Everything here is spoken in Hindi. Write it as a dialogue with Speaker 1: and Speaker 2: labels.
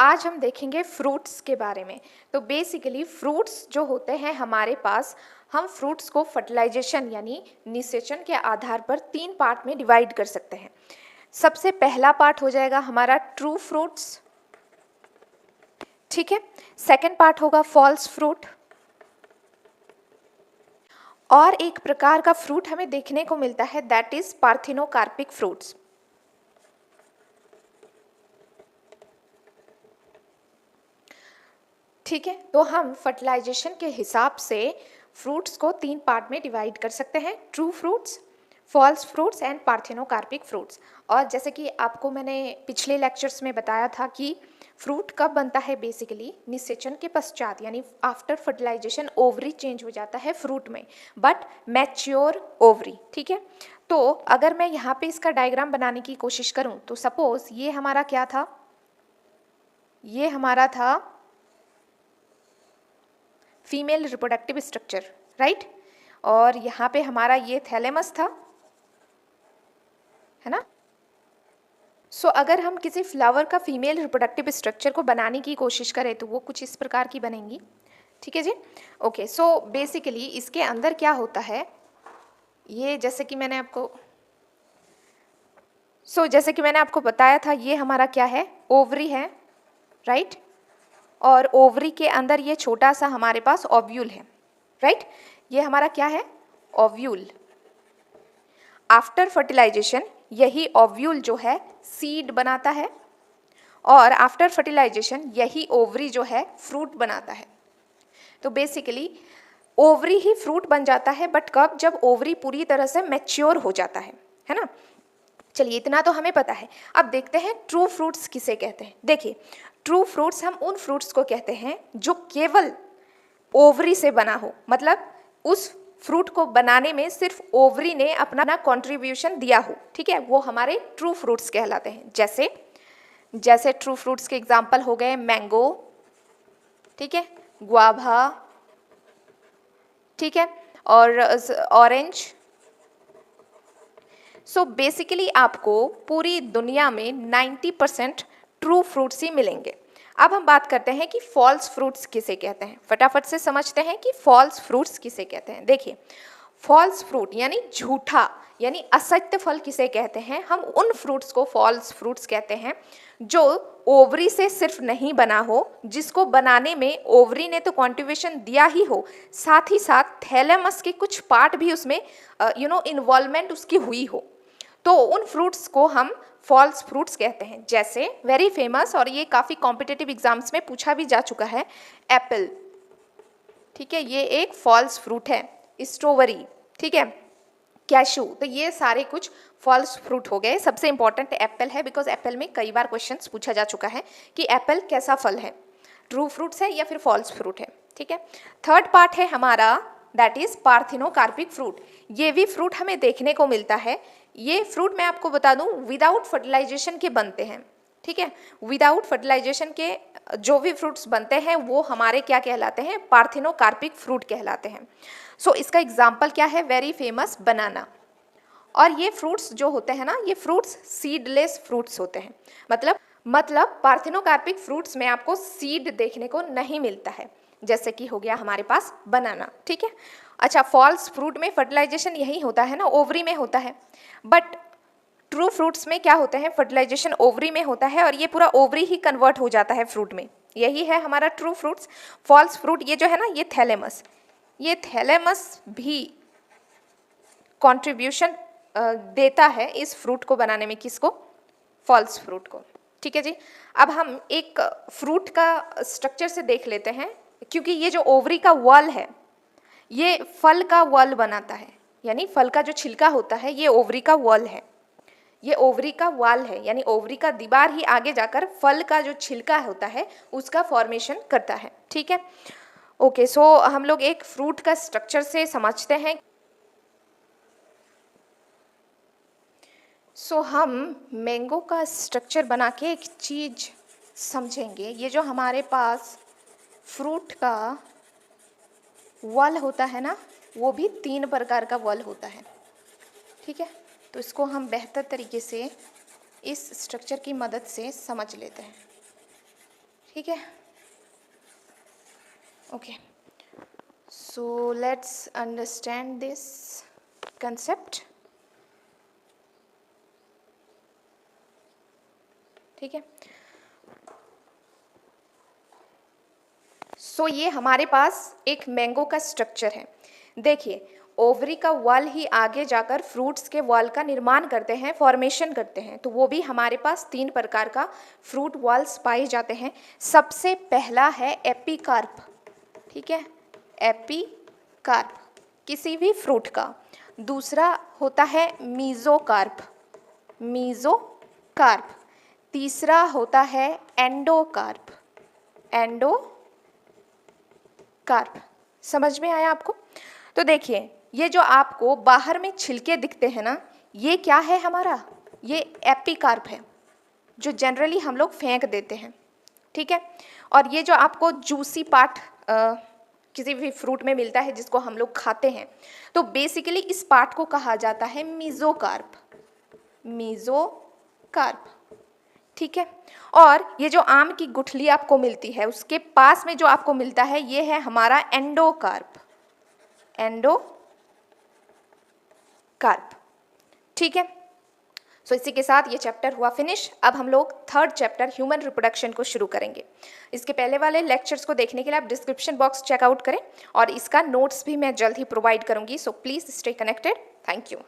Speaker 1: आज हम देखेंगे फ्रूट्स के बारे में। तो बेसिकली फ्रूट्स जो होते हैं हमारे पास, हम फ्रूट्स को फर्टिलाइजेशन यानी निषेचन के आधार पर 3 पार्ट में डिवाइड कर सकते हैं। सबसे पहला पार्ट हो जाएगा हमारा ट्रू फ्रूट्स, ठीक है। सेकंड पार्ट होगा फॉल्स फ्रूट, और एक प्रकार का फ्रूट हमें देखने को मिलता है दैट इज पार्थिनोकार्पिक फ्रूट्स। ठीक है, तो हम फर्टिलाइजेशन के हिसाब से फ्रूट्स को 3 पार्ट में डिवाइड कर सकते हैं, true fruits, false fruits and parthenocarpic fruits. और जैसे कि आपको मैंने पिछले लेक्चर्स में बताया था कि फ्रूट कब बनता है, बेसिकली निषेचन के पश्चात, यानी आफ्टर फर्टिलाइजेशन ओवरी चेंज हो जाता है फ्रूट में, बट मैच्योर ओवरी, ठीक है। तो अगर मैं यहाँ पे इसका डायग्राम बनाने की कोशिश करूँ तो सपोज ये हमारा क्या था, ये हमारा था फीमेल रिप्रोडक्टिव स्ट्रक्चर, राइट। और यहाँ पे हमारा ये थैलेमस था, है ना। अगर हम किसी फ्लावर का फीमेल रिप्रोडक्टिव स्ट्रक्चर को बनाने की कोशिश करें तो वो कुछ इस प्रकार की बनेंगी, ठीक है जी। ओके, बेसिकली इसके अंदर क्या होता है, ये जैसे कि मैंने आपको बताया था, ये हमारा क्या है, ओवरी है, राइट। और ओवरी के अंदर ये छोटा सा हमारे पास ओव्यूल है, राइट। ये हमारा क्या है, ओव्यूल। आफ्टर फर्टिलाइजेशन यही ओव्यूल जो है सीड बनाता है, और आफ्टर फर्टिलाइजेशन यही ओवरी जो है फ्रूट बनाता है। तो बेसिकली ओवरी ही फ्रूट बन जाता है, बट कब, जब ओवरी पूरी तरह से मैच्योर हो जाता है ना। चलिए, इतना तो हमें पता है। अब देखते हैं ट्रू फ्रूट्स किसे कहते हैं। देखिए, ट्रू फ्रूट्स हम उन फ्रूट्स को कहते हैं जो केवल ओवरी से बना हो, मतलब उस फ्रूट को बनाने में सिर्फ ओवरी ने अपना कंट्रीब्यूशन दिया हो, ठीक है, वो हमारे ट्रू फ्रूट्स कहलाते हैं। जैसे ट्रू फ्रूट्स के एग्जाम्पल हो गए मैंगो, ठीक है, गुआभा, ठीक है, और ऑरेंज। बेसिकली आपको पूरी दुनिया में 90% ट्रू फ्रूट्स ही मिलेंगे। अब हम बात करते हैं कि फॉल्स फ्रूट्स किसे कहते हैं। फटाफट से समझते हैं कि फॉल्स फ्रूट्स किसे कहते हैं। देखिए, फॉल्स फ्रूट यानी झूठा, यानी असत्य फल किसे कहते हैं, हम उन फ्रूट्स को फॉल्स फ्रूट्स कहते हैं जो ओवरी से सिर्फ नहीं बना हो, जिसको बनाने में ओवरी ने तो कॉन्ट्रीब्यूशन दिया ही हो, साथ ही साथ थैलेमस के कुछ पार्ट भी उसमें इन्वॉल्वमेंट उसकी हुई हो, तो उन फ्रूट्स को हम फॉल्स फ्रूट्स कहते हैं। जैसे वेरी फेमस, और ये काफ़ी कॉम्पिटिटिव एग्जाम्स में पूछा भी जा चुका है, एप्पल, ठीक है, ये एक फॉल्स फ्रूट है। स्ट्रॉबेरी, ठीक है, कैशू, तो ये सारे कुछ फॉल्स फ्रूट हो गए। सबसे इंपॉर्टेंट एप्पल है, बिकॉज एप्पल में कई बार क्वेश्चंस पूछा जा चुका है कि एप्पल कैसा फल है, ट्रू फ्रूट्स है या फिर फॉल्स फ्रूट है, ठीक है। थर्ड पार्ट है हमारा दैट इज पार्थिनोकार्पिक फ्रूट। ये भी फ्रूट हमें देखने को मिलता है। ये फ्रूट मैं आपको बता दूं विदाउट फर्टिलाइजेशन के बनते हैं, ठीक है। विदाउट फर्टिलाइजेशन के जो भी फ्रूट्स बनते हैं वो हमारे क्या कहलाते हैं, पार्थिनोकार्पिक फ्रूट कहलाते हैं। इसका एग्जाम्पल क्या है, वेरी फेमस बनाना। और ये फ्रूट्स जो होते हैं ना, ये फ्रूट्स सीडलेस फ्रूट्स होते हैं, मतलब पार्थिनोकार्पिक फ्रूट्स में आपको सीड देखने को नहीं मिलता है, जैसे कि हो गया हमारे पास बनाना, ठीक है। अच्छा, फॉल्स फ्रूट में फर्टिलाइजेशन यही होता है ना, ओवरी में होता है, बट ट्रू फ्रूट्स में क्या होता है, फर्टिलाइजेशन ओवरी में होता है और ये पूरा ओवरी ही कन्वर्ट हो जाता है फ्रूट में। यही है हमारा ट्रू फ्रूट्स। फॉल्स फ्रूट ये जो है ना, ये थैलेमस भी कंट्रीब्यूशन देता है इस फ्रूट को बनाने में, किसको, फॉल्स फ्रूट को, ठीक है जी। अब हम एक फ्रूट का स्ट्रक्चर से देख लेते हैं, क्योंकि ये जो ओवरी का वॉल है ये फल का वॉल बनाता है, यानी फल का जो छिलका होता है ये ओवरी का वॉल है, ये ओवरी का वॉल है, यानी ओवरी का दीवार ही आगे जाकर फल का जो छिलका होता है उसका फॉर्मेशन करता है, ठीक है। ओके, हम लोग एक फ्रूट का स्ट्रक्चर से समझते हैं। हम मैंगो का स्ट्रक्चर बना के एक चीज़ समझेंगे। ये जो हमारे पास फ्रूट का वॉल होता है ना, वो भी 3 प्रकार का वॉल होता है, ठीक है। तो इसको हम बेहतर तरीके से इस स्ट्रक्चर की मदद से समझ लेते हैं। ठीक है, okay. So let's understand this concept. ठीक है, सो ये हमारे पास एक मैंगो का स्ट्रक्चर है। देखिए, ओवरी का वॉल ही आगे जाकर फ्रूट्स के वॉल का निर्माण करते हैं, फॉर्मेशन करते हैं। तो वो भी हमारे पास 3 प्रकार का फ्रूट वॉल्स पाए जाते हैं। सबसे पहला है एपिकार्प। ठीक है, एपिकार्प किसी भी फ्रूट का। दूसरा होता है मीजोकार्प, मीजोकार्प। तीसरा होता है एंडोकार्प, एंडोकार्प। समझ में आया आपको? तो देखिए, ये जो आपको बाहर में छिलके दिखते हैं ना, ये क्या है हमारा? ये एपिकार्प है, जो जनरली हम लोग फेंक देते हैं। ठीक है, और ये जो आपको जूसी पार्ट किसी भी फ्रूट में मिलता है जिसको हम लोग खाते हैं, तो बेसिकली इस पार्ट को कहा जाता है मीजोकार्प, मीजोकार्प। ठीक है, और ये जो आम की गुठली आपको मिलती है, उसके पास में जो आपको मिलता है, ये है हमारा एंडोकार्प, एंडोकार्प। ठीक है, सो इसी के साथ ये चैप्टर हुआ फिनिश। अब हम लोग 3rd चैप्टर ह्यूमन रिप्रोडक्शन को शुरू करेंगे। इसके पहले वाले लेक्चर्स को देखने के लिए आप डिस्क्रिप्शन बॉक्स चेकआउट करें, और इसका नोट्स भी मैं जल्द ही प्रोवाइड करूंगी। So please stay connected. Thank you.